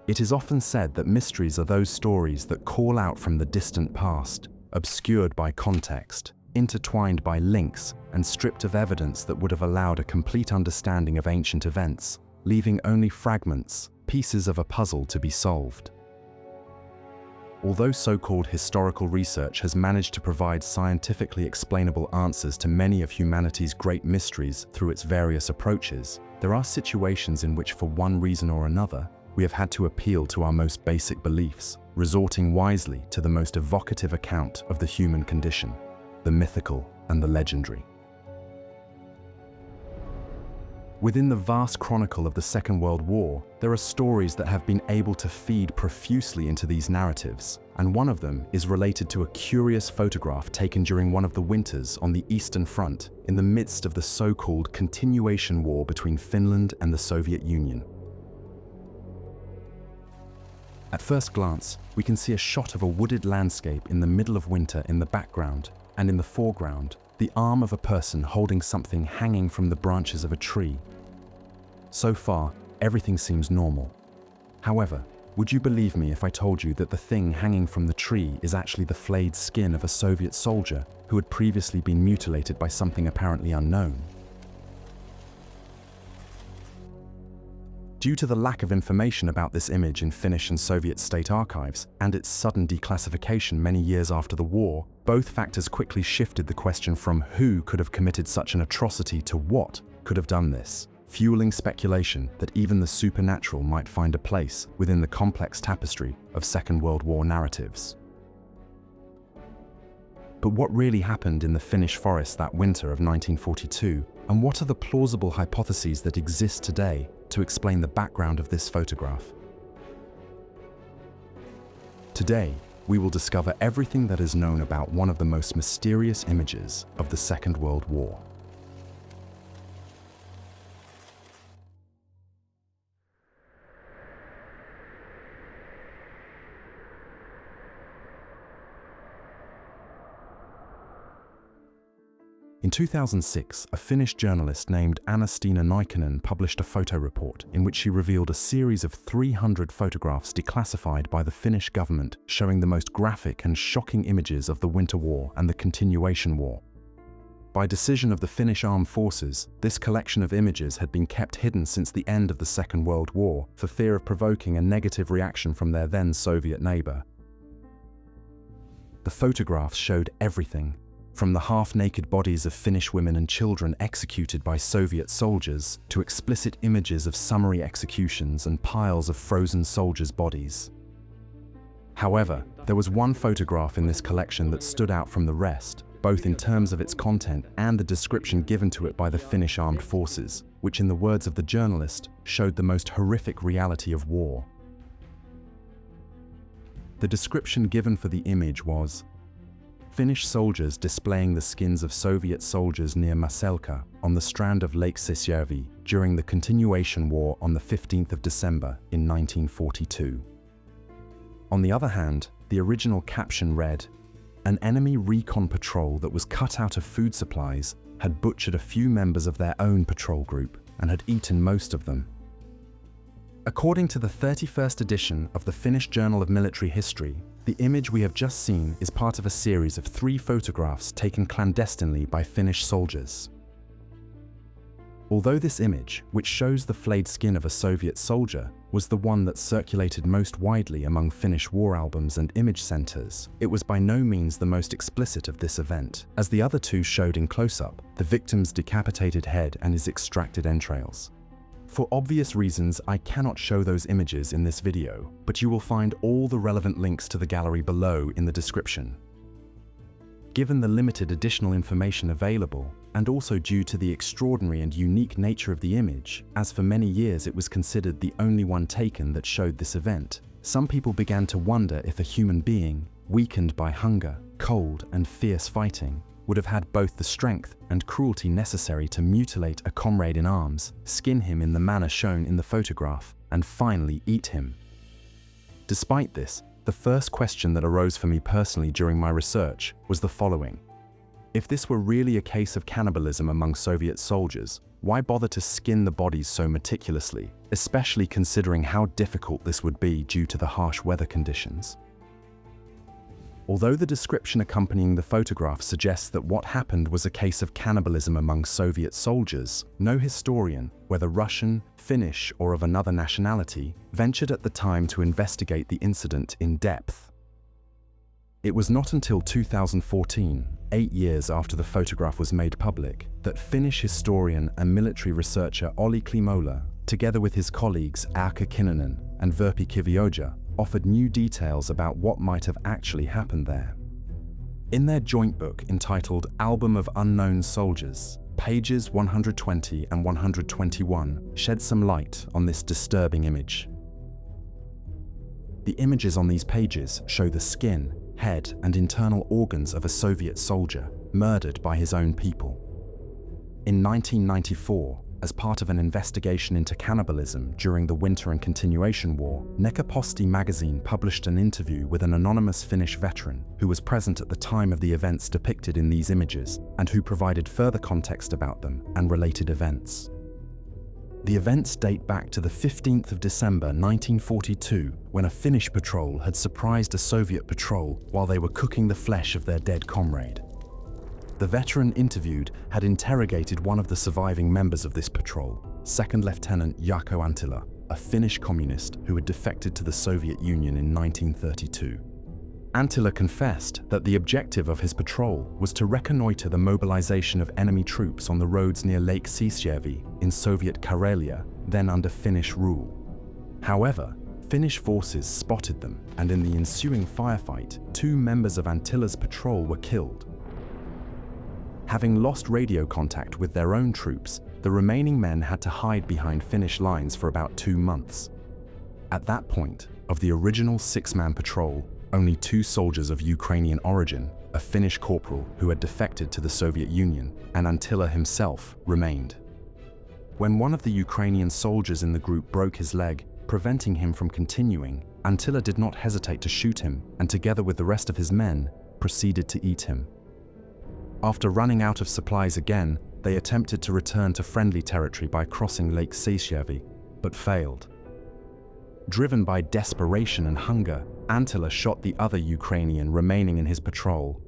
It is often said that mysteries are those stories that call out from the distant past, obscured by context, intertwined by links, and stripped of evidence that would have allowed a complete understanding of ancient events, leaving only fragments, pieces of a puzzle to be solved. Although so-called historical research has managed to provide scientifically explainable answers to many of humanity's great mysteries through its various approaches, there are situations in which, for one reason or another, we have had to appeal to our most basic beliefs, resorting wisely to the most evocative account of the human condition, the mythical and the legendary. Within the vast chronicle of the Second World War, there are stories that have been able to feed profusely into these narratives, and one of them is related to a curious photograph taken during one of the winters on the Eastern Front in the midst of the so-called continuation war between Finland and the Soviet Union. At first glance, we can see a shot of a wooded landscape in the middle of winter in the background, and in the foreground, the arm of a person holding something hanging from the branches of a tree. So far, everything seems normal. However, would you believe me if I told you that the thing hanging from the tree is actually the flayed skin of a Soviet soldier who had previously been mutilated by something apparently unknown? Due to the lack of information about this image in Finnish and Soviet state archives and its sudden declassification many years after the war, both factors quickly shifted the question from who could have committed such an atrocity to what could have done this, fueling speculation that even the supernatural might find a place within the complex tapestry of Second World War narratives. But what really happened in the Finnish forest that winter of 1942, and what are the plausible hypotheses that exist today to explain the background of this photograph? Today, we will discover everything that is known about one of the most mysterious images of the Second World War. In 2006, a Finnish journalist named Anna-Stina Neikkonen published a photo report in which she revealed a series of 300 photographs declassified by the Finnish government showing the most graphic and shocking images of the Winter War and the Continuation War. By decision of the Finnish Armed Forces, this collection of images had been kept hidden since the end of the Second World War for fear of provoking a negative reaction from their then Soviet neighbor. The photographs showed everything, from the half-naked bodies of Finnish women and children executed by Soviet soldiers to explicit images of summary executions and piles of frozen soldiers' bodies. However, there was one photograph in this collection that stood out from the rest, both in terms of its content and the description given to it by the Finnish Armed Forces, which, in the words of the journalist, showed the most horrific reality of war. The description given for the image was Finnish soldiers displaying the skins of Soviet soldiers near Maselka on the strand of Lake Seisjärvi during the Continuation War on the 15th of December in 1942. On the other hand, the original caption read, "An enemy recon patrol that was cut out of food supplies had butchered a few members of their own patrol group and had eaten most of them." According to the 31st edition of the Finnish Journal of Military History, the image we have just seen is part of a series of 3 photographs taken clandestinely by Finnish soldiers. Although this image, which shows the flayed skin of a Soviet soldier, was the one that circulated most widely among Finnish war albums and image centers, it was by no means the most explicit of this event, as the other 2 showed in close-up the victim's decapitated head and his extracted entrails. For obvious reasons, I cannot show those images in this video, but you will find all the relevant links to the gallery below in the description. Given the limited additional information available, and also due to the extraordinary and unique nature of the image, as for many years it was considered the only one taken that showed this event, some people began to wonder if a human being, weakened by hunger, cold, and fierce fighting, would have had both the strength and cruelty necessary to mutilate a comrade in arms, skin him in the manner shown in the photograph, and finally eat him. Despite this, the first question that arose for me personally during my research was the following. If this were really a case of cannibalism among Soviet soldiers, Why bother to skin the bodies so meticulously, especially considering how difficult this would be due to the harsh weather conditions? Although the description accompanying the photograph suggests that what happened was a case of cannibalism among Soviet soldiers, no historian, whether Russian, Finnish, or of another nationality, ventured at the time to investigate the incident in depth. It was not until 2014, 8 years after the photograph was made public, that Finnish historian and military researcher Olli Klimola, together with his colleagues Erkka Kinnunen and Virpi Kivioja, offered new details about what might have actually happened there. In their joint book entitled Album of Unknown Soldiers, pages 120 and 121 shed some light on this disturbing image. The images on these pages show the skin, head, and internal organs of a Soviet soldier murdered by his own people. In 1994, as part of an investigation into cannibalism during the Winter and Continuation War, Nekkaposti magazine published an interview with an anonymous Finnish veteran who was present at the time of the events depicted in these images and who provided further context about them and related events. The events date back to the 15th of December 1942, when a Finnish patrol had surprised a Soviet patrol while they were cooking the flesh of their dead comrade. The veteran interviewed had interrogated one of the surviving members of this patrol, Second Lieutenant Jaakko Anttila, a Finnish communist who had defected to the Soviet Union in 1932. Anttila confessed that the objective of his patrol was to reconnoiter the mobilization of enemy troops on the roads near Lake Siisjärvi in Soviet Karelia, then under Finnish rule. However, Finnish forces spotted them, and in the ensuing firefight, 2 members of Anttila's patrol were killed. Having lost radio contact with their own troops, the remaining men had to hide behind Finnish lines for about 2 months. At that point, of the original 6-man patrol, only 2 soldiers of Ukrainian origin, a Finnish corporal who had defected to the Soviet Union, and Anttila himself, remained. When one of the Ukrainian soldiers in the group broke his leg, preventing him from continuing, Anttila did not hesitate to shoot him, and together with the rest of his men, proceeded to eat him. After running out of supplies again, they attempted to return to friendly territory by crossing Lake Siisjärvi, but failed. Driven by desperation and hunger, Anttila shot the other Ukrainian remaining in his patrol.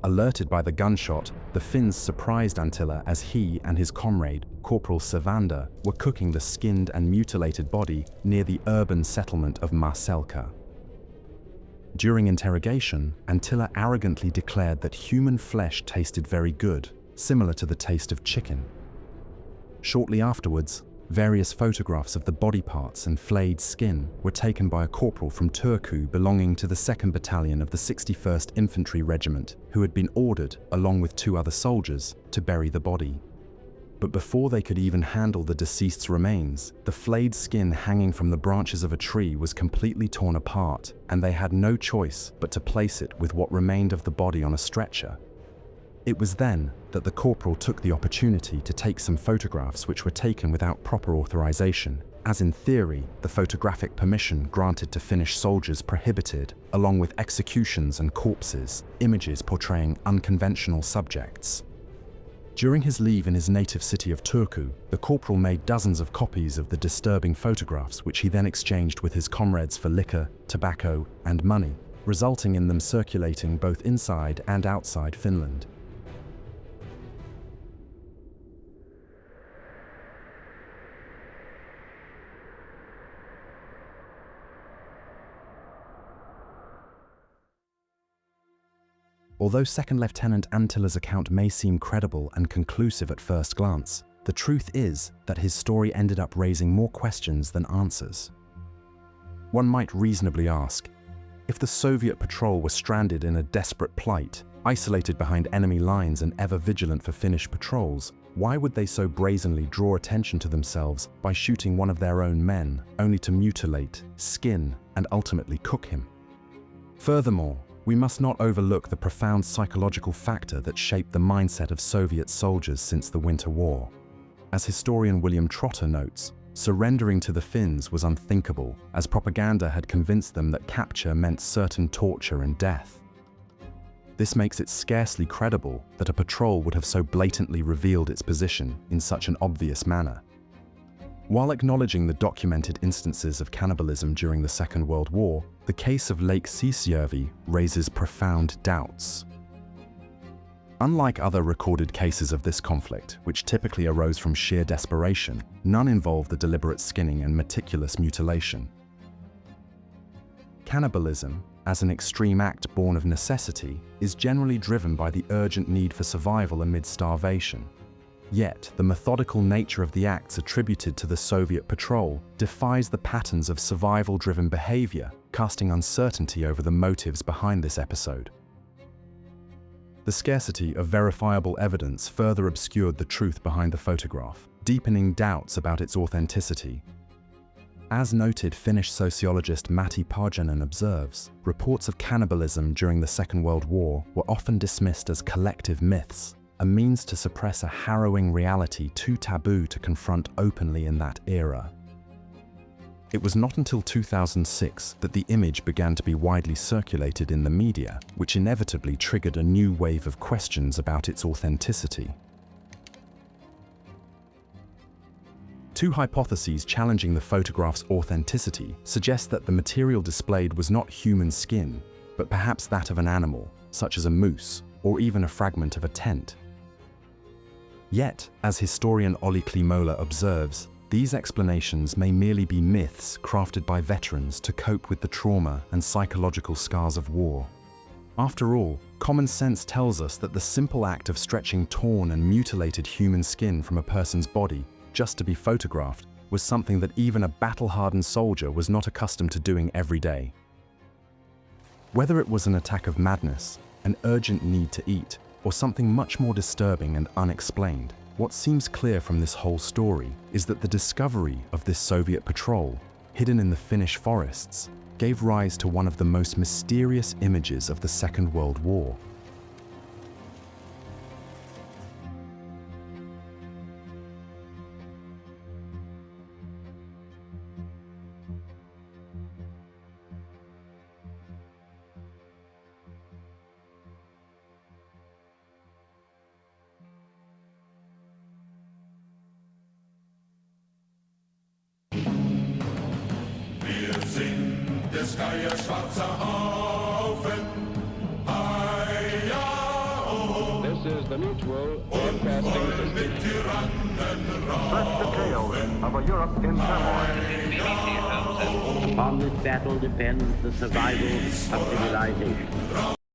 Alerted by the gunshot, the Finns surprised Anttila as he and his comrade, Corporal Savanda, were cooking the skinned and mutilated body near the urban settlement of Marselka. During interrogation, Anttila arrogantly declared that human flesh tasted very good, similar to the taste of chicken. Shortly afterwards, various photographs of the body parts and flayed skin were taken by a corporal from Turku belonging to the 2nd Battalion of the 61st Infantry Regiment, who had been ordered, along with 2 other soldiers, to bury the body. But before they could even handle the deceased's remains, the flayed skin hanging from the branches of a tree was completely torn apart, and they had no choice but to place it with what remained of the body on a stretcher. It was then that the corporal took the opportunity to take some photographs which were taken without proper authorization, as in theory, the photographic permission granted to Finnish soldiers prohibited, along with executions and corpses, images portraying unconventional subjects. During his leave in his native city of Turku, the corporal made dozens of copies of the disturbing photographs which he then exchanged with his comrades for liquor, tobacco, and money, resulting in them circulating both inside and outside Finland. Although Second Lieutenant Anttila's account may seem credible and conclusive at first glance, the truth is that his story ended up raising more questions than answers. One might reasonably ask, if the Soviet patrol were stranded in a desperate plight, isolated behind enemy lines and ever vigilant for Finnish patrols, why would they so brazenly draw attention to themselves by shooting one of their own men, only to mutilate, skin, and ultimately cook him? Furthermore, we must not overlook the profound psychological factor that shaped the mindset of Soviet soldiers since the Winter War. As historian William Trotter notes, surrendering to the Finns was unthinkable, as propaganda had convinced them that capture meant certain torture and death. This makes it scarcely credible that a patrol would have so blatantly revealed its position in such an obvious manner. While acknowledging the documented instances of cannibalism during the Second World War, the case of Lake Siisjärvi raises profound doubts. Unlike other recorded cases of this conflict, which typically arose from sheer desperation, none involve the deliberate skinning and meticulous mutilation. Cannibalism, as an extreme act born of necessity, is generally driven by the urgent need for survival amid starvation. Yet, the methodical nature of the acts attributed to the Soviet patrol defies the patterns of survival-driven behavior, casting uncertainty over the motives behind this episode. The scarcity of verifiable evidence further obscured the truth behind the photograph, deepening doubts about its authenticity. As noted, Finnish sociologist Matti Parjanen observes, reports of cannibalism during the Second World War were often dismissed as collective myths, a means to suppress a harrowing reality too taboo to confront openly in that era. It was not until 2006 that the image began to be widely circulated in the media, which inevitably triggered a new wave of questions about its authenticity. Two hypotheses challenging the photograph's authenticity suggest that the material displayed was not human skin, but perhaps that of an animal, such as a moose, or even a fragment of a tent. Yet, as historian Olli Klimola observes, these explanations may merely be myths crafted by veterans to cope with the trauma and psychological scars of war. After all, common sense tells us that the simple act of stretching torn and mutilated human skin from a person's body just to be photographed was something that even a battle-hardened soldier was not accustomed to doing every day. Whether it was an attack of madness, an urgent need to eat, or something much more disturbing and unexplained, what seems clear from this whole story is that the discovery of this Soviet patrol, hidden in the Finnish forests, gave rise to one of the most mysterious images of the Second World War. Des Geiers schwarzer Haufen. This is the Mutual Broadcasting System. Such the tale of a Europe in turmoil. On this battle depends the survival of civilization.